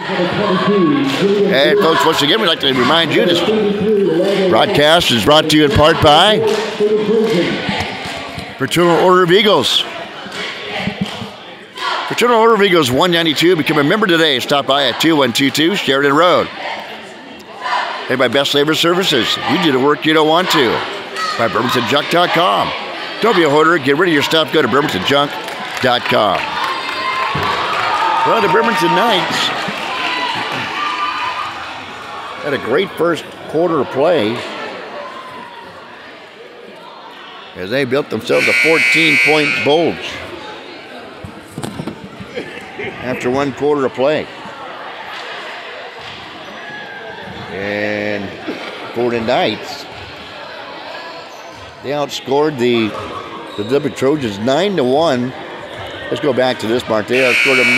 And folks, once again, we'd like to remind you this broadcast is brought to you in part by Fraternal Order of Eagles. Fraternal Order of Eagles 192. Become a member today. Stop by at 2122 Sheridan Road. Hey, by Best Labor Services. You do the work you don't want to. By BremertonJunk.com. Don't be a hoarder. Get rid of your stuff. Go to BremertonJunk.com. Well, the Bremerton Knights had a great first quarter of play as they built themselves a 14-point bulge after one quarter of play. And for the Knights, they outscored the W Trojans 9-1. Let's go back to this mark. They outscored them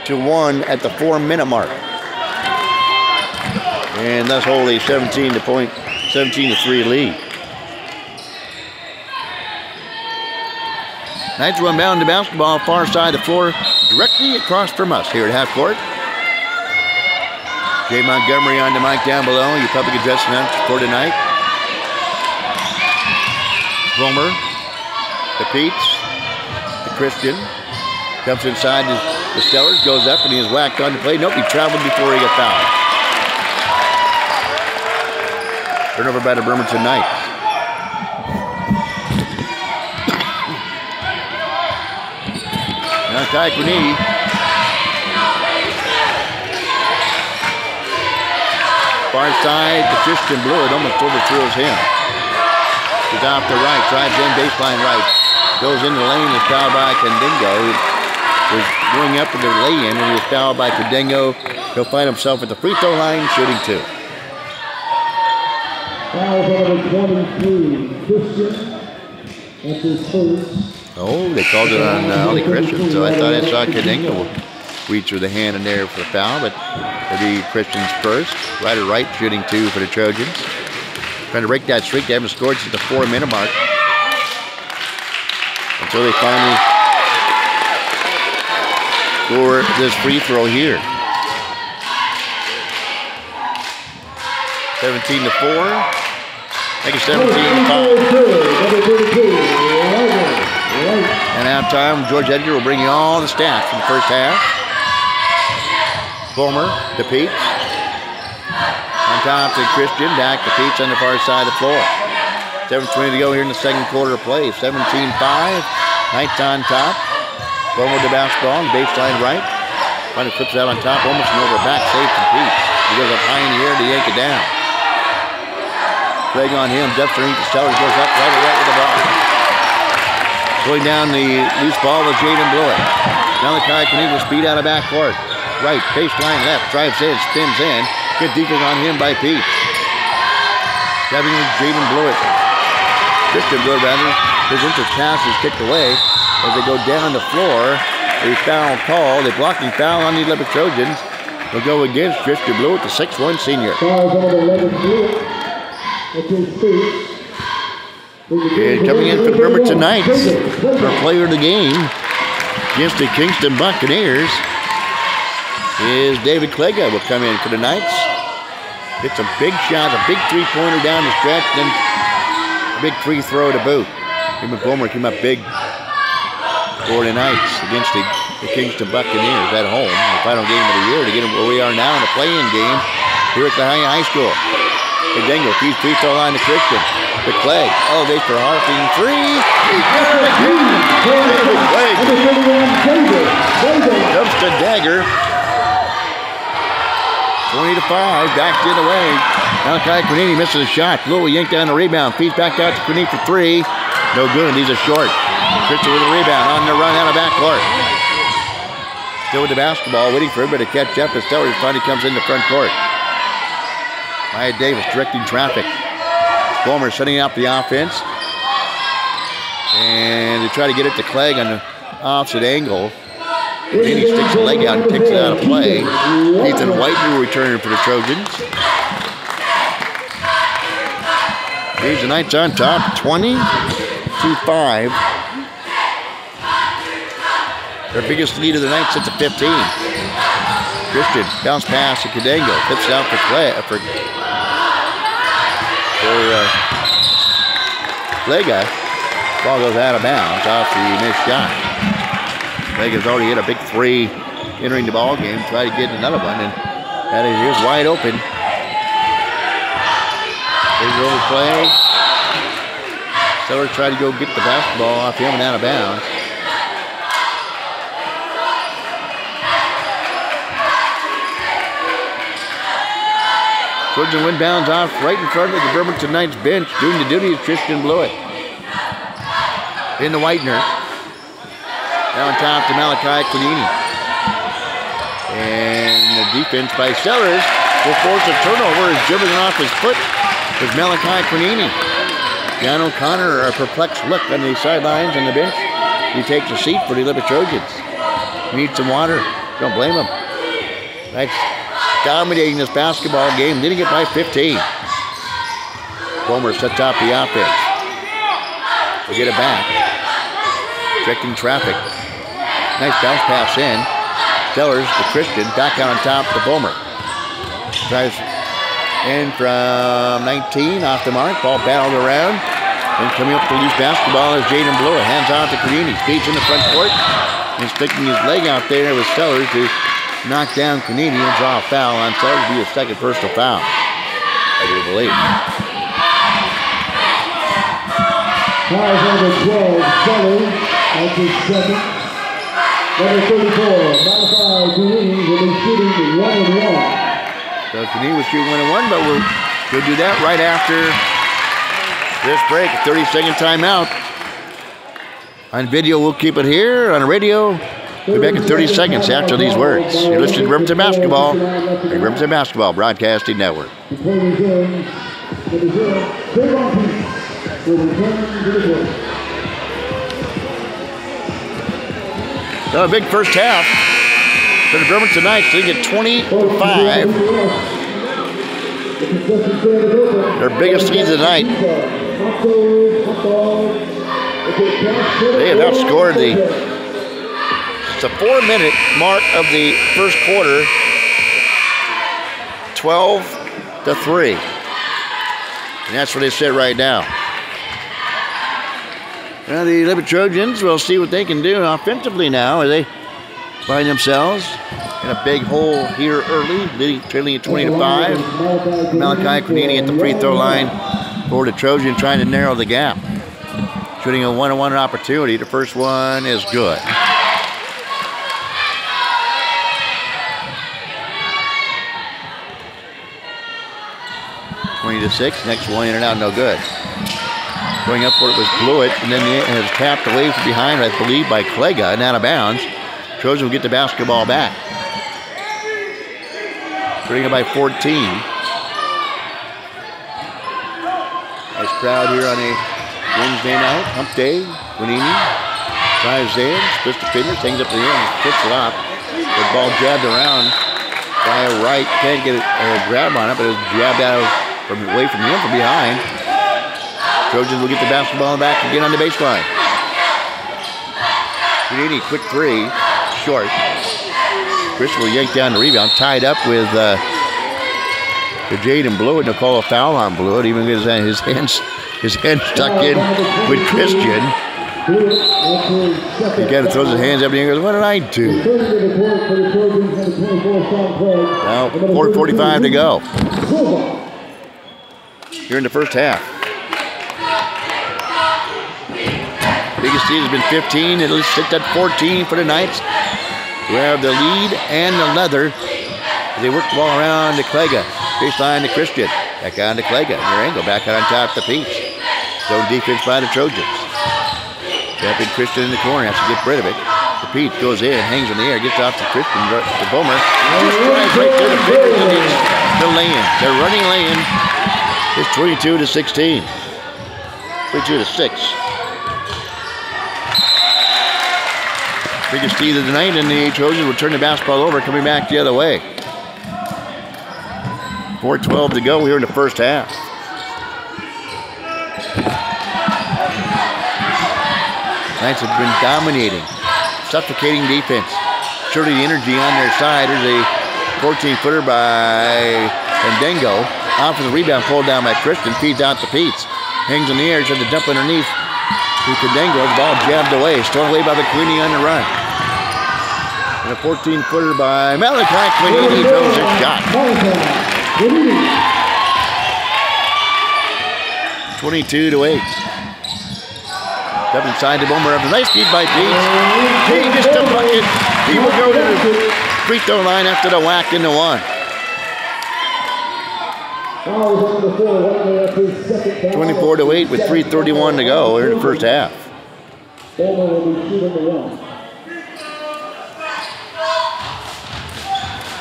9-1 at the 4-minute mark. And that's wholly 17-3 lead. Knights will inbound the basketball far side of the floor, directly across from us here at half court. Jay Montgomery on the mic down below, your public address announcement for tonight. Romer, the Peets, the Christian, comes inside the Stellars, goes up and he is whacked on the play. Nope, he traveled before he got fouled. Turnover by the Bremerton Knights. Now Ty Quinini. Far side, the Christian Blue, it almost overthrows him. He's off the right, drives in, baseline right. Goes into the lane, is fouled by Candingo. He was going up to the lay-in, and he was fouled by Candingo. He'll find himself at the free throw line, shooting 2. Foul number 23, Christian, at his first. Oh, they called it on Ollie Christian, so I thought I saw Candingo reach through the hand in there for the foul, but it'll be Christian's first. Right or right, shooting 2 for the Trojans. Trying to break that streak. They haven't scored since the 4-minute mark. Until they finally score this free throw here. 17-4. Make it 17-5. And halftime, George Edgar will bring you all the stats from the first half. Fulmer, the Peets. On top to Christian, back to Peets on the far side of the floor. 7:20 to go here in the second quarter of play. 17-5. Knights on top. Fulmer with the basketball, baseline right. Finally flips out on top, almost an over back save from Peets. He goes up high in the air to yank it down. Craig on him, jumps underneath the Stellars, goes up right with the ball. Going down the loose ball with Jaden Blewett. Now the Kai can even speed out of backcourt. Right, baseline left, drives in, spins in. Good defense on him by Pete. Grabbing with Jaden Blewett. Christian Blewett, rather. His interest pass is kicked away. As they go down the floor, a foul call. A blocking foul on the 11 Trojans. Will go against Christian Blewett, the 6'1 senior. And coming in for the Bremerton Knights, our player of the game against the Kingston Buccaneers is David Klega. Will come in for the Knights. Hits a big shot, a big three-pointer down the stretch, then a big free throw to boot. Him and Fulmer came up big for the Knights against the Kingston Buccaneers at home. The final game of the year to get them where we are now in the play-in game here at the high school. Dingle, keeps free throw line to Christian. To Clegg. Elevate for Harping. 3. Jumps to Dagger. 20-5. Backed it away. Malachi Quinini misses a shot. Blue yanked down the rebound. Feeds back out to Quinini for 3. No good. He's a short. Christian with a rebound. On the run out of backcourt. Still with the basketball. Waiting for everybody to catch up. As Stellars finally comes into front court. Maya Davis directing traffic. Fulmer setting up the offense. And they try to get it to Clegg on the opposite angle. And then he sticks the leg out and takes it out of play. Ethan White will return for the Trojans. Here's the Knights on top, 20-5. Their biggest lead of the night sits at 15. Christian, bounce pass to Cadango. Flips it out for Clega. Ball goes out of bounds off the missed shot. Clega's already hit a big three entering the ball game. Try to get another one, and that is here's wide open. Big overplay. Sellers tried to go get the basketball off him and out of bounds. Trojan wind bounds off right in front of the Bremerton Knights bench. Doing the duty is Christian Blewett. In the Whitener. Now on top to Malachi Quinini. And the defense by Sellers will force a turnover as dribbling off his foot is Malachi Quinini. John O'Connor, a perplexed look on the sidelines on the bench. He takes a seat for the Olympic Trojans. Needs some water. Don't blame him. That's dominating this basketball game. Didn't get by 15. Bomer sets up the offense. We'll get it back. Directing traffic. Nice bounce pass in. Sellers to Christian. Back out on top to Bomer. Tries in from 19 off the mark. Ball battled around. And coming up to loose basketball is Jaden Blewett. Hands out to Quinini. Speeds in the front court. He's sticking his leg out there with Sellers to knock down Quinini and draw a foul on Sellers. Be a second personal foul, I do believe. Foul number 12, Sellers. That's his second. Number 34, Malachi Quinini will be shooting 1-1. So Quinini was shooting 1-1, but we'll do that right after this break. A 30-second timeout. On video, we'll keep it here. On radio, we'll be back in 30 seconds after these words. You're listening to Bremerton Basketball, the Bremerton Basketball Broadcasting Network. So a big first half for the Bremerton Knights. They get 20-5. Their biggest lead of the night. They have outscored it's the 4-minute mark of the first quarter, 12-3. And that's where they sit right now. Now the Olympic Trojans will see what they can do offensively now as they find themselves in a big hole here early, trailing at 20-5. Malachi Quinini at the free throw line for the Trojan, trying to narrow the gap. Shooting a 1-on-1 opportunity. The first one is good. 20-6. Next one in and out, no good. Going up for it was Blewett, and then it was tapped away from behind, I believe, by Clega and out of bounds. Trojan will get the basketball back. Putting it by 14. Nice crowd here on a Wednesday night, hump day. Quinini drives in, splits the fingers, hangs up the end, and puts it up. The ball jabbed around by a right. Can't get a grab on it, but it was jabbed out away from him from behind. Trojans will get the basketball back again on the baseline. Quinini, quick three, short. Chris will yank down the rebound, tied up with Jaden Blewett. They'll call a foul on Blewett, even with his hands stuck in with Christian. He kind of throws his hands up and he goes, what did I do? Now, 4:45 to go. Here in the first half. Biggest lead has been 15. It'll sit at 14 for the Knights. We have the lead and the leather. They work the ball around to Clega. Baseline to Christian. Back on to Clega. Near angle. Back out on top to Peach. Zone defense by the Trojans. Tapping Christian in the corner. Has to get rid of it. The Peach goes in. Hangs in the air. Gets off to Christian. To Bomer. Just tries right there to figure the lay-in. They're running lay-in. It's 22-16. 22-6. Biggest lead of the night, and the Trojans will turn the basketball over, coming back the other way. 4:12 to go here in the first half. Knights have been dominating, suffocating defense. Surely the energy on their side as they 14-footer by Fandango. Off of the rebound, pulled down by Christian. Feeds out to Peets. Hangs in the air, tries to dump underneath to Fandango. The ball jabbed away. Stolen away by McQueenie on the run. And a 14-footer by Malachi Quinini throws his shot. 22-8. Up inside the Boomer. A nice feed by Peets. He just a bucket. He will go to the free throw line after the whack into one. 24-8 with 3:31 to go in the first half.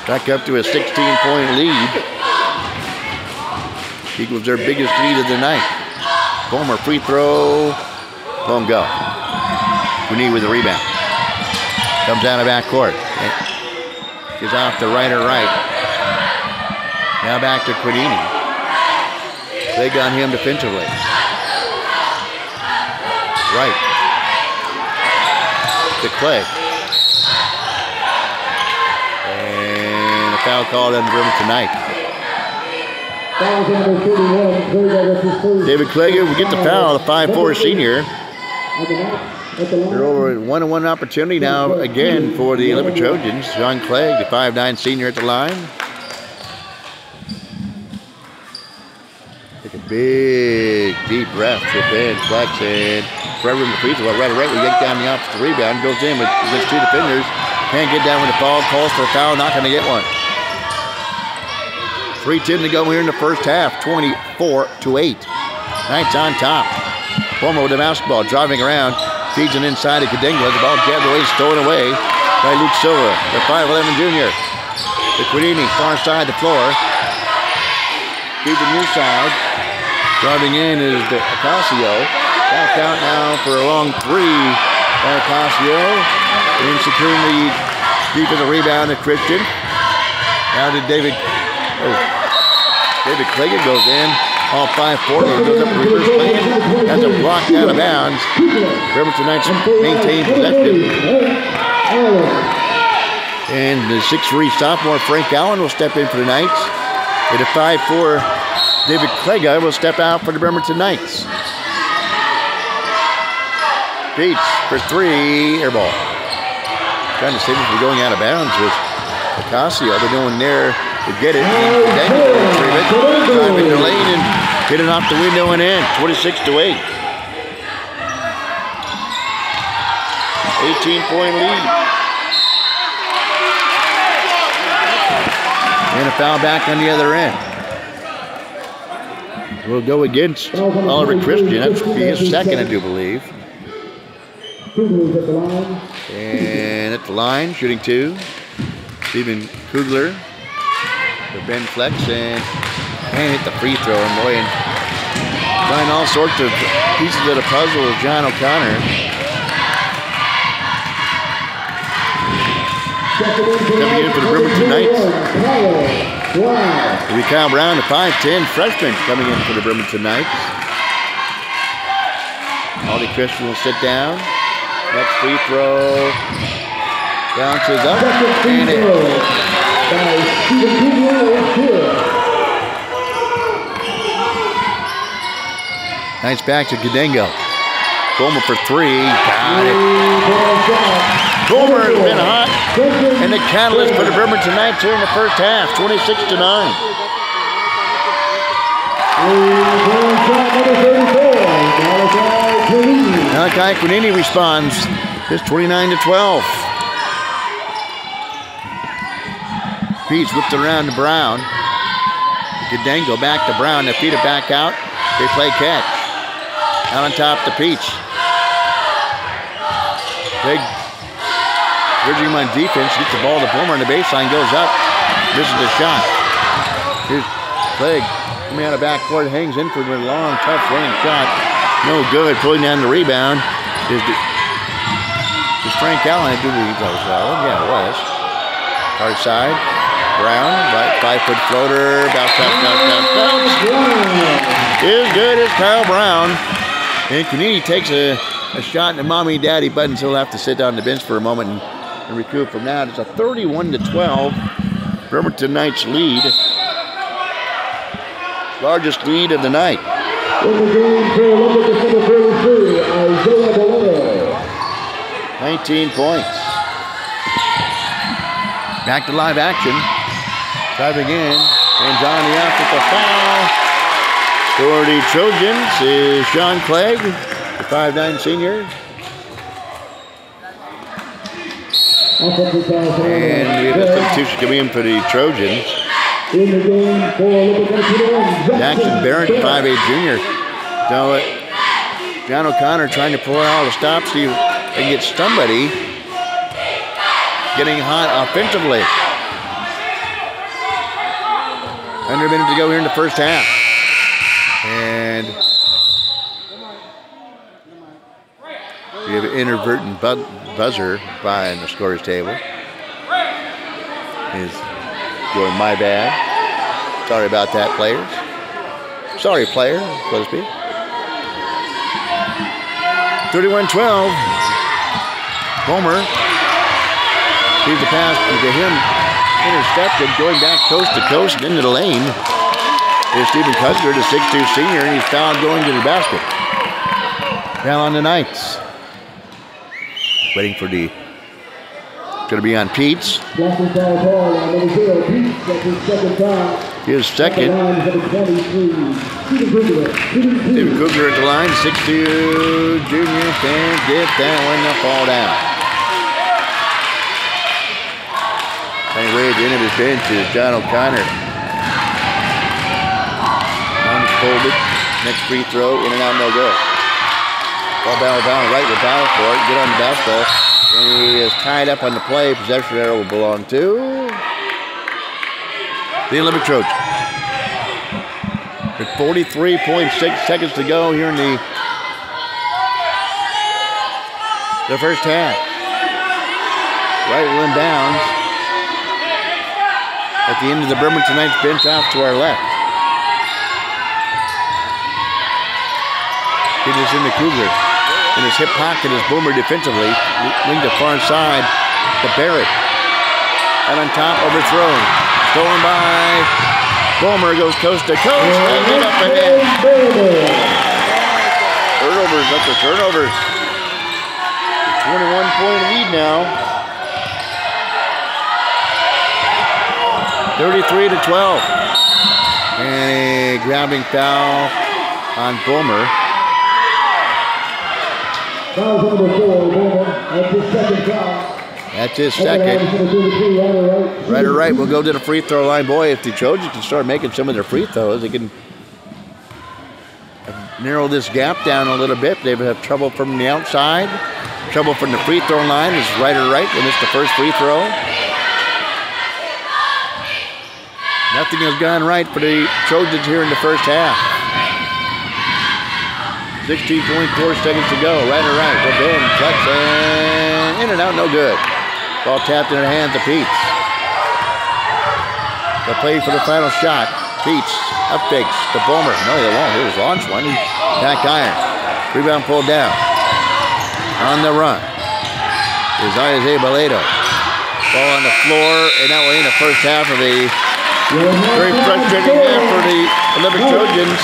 Back up to a 16-point lead. Equals their biggest lead of the night. Boomer free throw. Won't go. Quinini with the rebound. Comes out of backcourt. Goes off to right or right. Now back to Quinini. They got him defensively. Right. To Clay. And a foul called on Bremerton tonight. David Clegg will get the foul, the 5'4" senior. They're over a 1-on-1 opportunity now again for the Olympic Trojans. John Clegg, the 5'9" senior at the line. Take a big, deep breath. Tip in, flex in. Forever in the free throw. Right, we get down the opposite rebound. Goes in with against two defenders. Can't get down with the ball. Calls for a foul. Not going to get one. 3:10 to go here in the first half. 24-8. Knights on top. Boomer with the basketball, driving around, feeds it inside to Kadingla. The ball jabbed away, stolen away by Luke Silva, the 5'11" junior. The Quinini, far side the floor. Feeds it near side. Driving in is the Ocasio. Back out now for a long three by Ocasio. And securing the deep of the rebound to Christian. Now to David. David Clegg goes in. All 5'4", goes up reverse lane, has a block out of bounds. Bremerton Knights maintain possession. And the 6'3" sophomore Frank Allen will step in for the Knights. And a 5'4" David Clegg will step out for the Bremerton Knights. Beats for three, air ball. Trying to save it from going out of bounds with Ocasio. They're going there to get it. Drive into the lane and hit it off the window and in. 26-8. 18-point lead. And a foul back on the other end. We'll go against Oliver Christian. That's his second, I do believe. And at the line, shooting two. Stephen Kugler. For Ben Flex and hit the free throw, and boy, and find all sorts of pieces of the puzzle with John O'Connor. Coming in for the Bremerton Knights. It'll be Kyle Brown, the 5'10" freshman, coming in for the Bremerton Knights. Aldi Christian will sit down. Next free throw. Bounces up and it. Nice back to Kadingo. Boomer for three. Got it. Boomer has been hot. And the catalyst for the Bremerton Knights here in the first half. 26-9. Malachi Quinini responds. It's 29-12. Peets whipped around to Brown. Kadingo back to Brown. They feed it back out. They play catch. Out on top to Peach. Big bridging him on defense. Gets the ball to Boomer on the baseline. Goes up. Misses the shot. Here's Clegg coming out of backcourt. Hangs in for a long, tough running shot. No good. Pulling down the rebound is Frank Allen. I do believe that was yeah, it was. Hard side. Brown, right, 5-foot floater. Bounce. Is good as Kyle Brown. And Quinini takes a shot in the mommy daddy buttons. He'll have to sit down on the bench for a moment and recoup from that. It's a 31-12 Bremerton Knights lead. Largest lead of the night. In the game for Olympic number 43, Isaiah Valero. 19 points. Back to live action. Driving in. And John the offensive foul. For the Trojans is Sean Clegg, the 5'9" senior. And we have a substitution coming in for the Trojans. In the game for Olympic number 21, Jackson Barrett, 5'8" junior. Now, John O'Connor trying to pull out all the stops, see if they can get somebody getting hot offensively. Under a minute to go here in the first half. And we have an inadvertent buzzer by the scorer's table. Is going my bad. Sorry about that, players. Sorry, player, so to speak. 31-12. Homer sees the pass to him. Intercepted, going back coast to coast and into the lane. Here's Stephen Custer, the 6'2" senior, and he's fouled going to the basket. Foul on the Knights. Waiting for the, going to be on Pete's. His second. David Cougar at the line, 6'2" junior, can't get that one to fall down. Anyway, at the end of his bench is John O'Connor. Arms folded. Next free throw, in and out, no good. Ball battle down, right will battle for it. Get on the basketball. And he is tied up on the play. Possession arrow will belong to the Olympic Trojans. With 43.6 seconds to go here in the first half. Right will inbounds. At the end of the Bremerton Knights bench off to our left. It is in the Cougar. In his hip pocket is Boomer defensively. Wing to far side to Barrett. And on top, overthrown. Stolen by Boomer, goes coast to coast. And get up ahead. Turnovers, up to turnovers. 21-point lead now. 33-12. And a grabbing foul on Boomer. Foul number 4, Boomer. That's his second foul. That's his second. Right or right, we'll go to the free throw line. Boy, if the Trojans can start making some of their free throws, they can narrow this gap down a little bit. They have trouble from the outside. Trouble from the free throw line is right or right. They missed the first free throw. Nothing has gone right for the Trojans here in the first half. 16.4 seconds to go. Right or right. Well, Ben cuts and in and out, no good. Ball tapped in the hands of Peets. The play for the final shot. Peets up fakes to Boomer. No, they won't. Here's launch one. Back iron. Rebound pulled down. On the run is Isaiah Valero. Ball on the floor, and that will end the first half of a very frustrating half for the Olympic Trojans.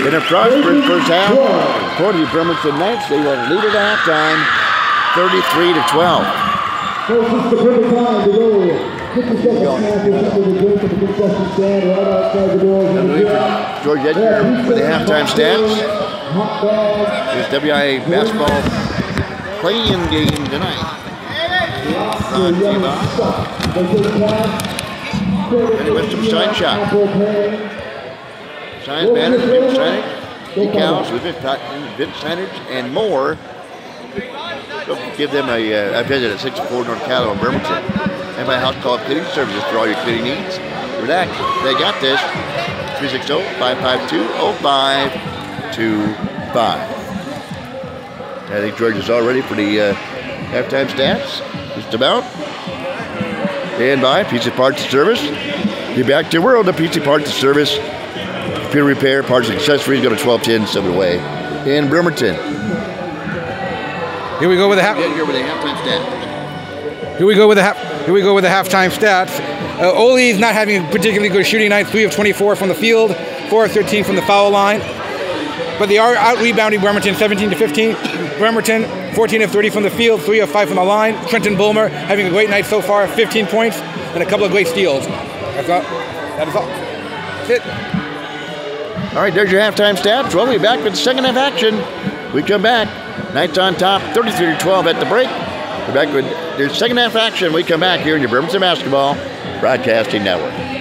In a prosperous first half for the Bremerton Knights, they will lead at halftime, 33-12. George Edgar for the halftime stats. Here's WIA basketball playing game tonight. And he went some sign shot. Signs, banners, event signage, decals, event signage, and more. Go give them a visit at 64 North Calhoun, Bremerton. And by house call cleaning services for all your cleaning needs. Relax, they got this. 360-552-0525. I think George is all ready for the halftime stats. Just about. Stand by, Pizza Parts and Service. Get back to the world of Pizza Parts and Service. Computer repair, parts and accessories. Go to 1210 Silver Way in Bremerton. Here we go with the halftime stats. Here we go with the halftime stats. Ole's not having a particularly good shooting night, 3 of 24 from the field, 4 of 13 from the foul line. But they are out-rebounding Bremerton 17 to 15. Bremerton, 14 of 30 from the field, 3 of 5 from the line. Trenton Bulmer having a great night so far, 15 points and a couple of great steals. That's all. That is all. That's it. All right, there's your halftime stats. We'll be back with the second half action. We come back. Knights on top, 33-12 at the break. We're back with the second half action. We come back here in your Bremerton Basketball Broadcasting Network.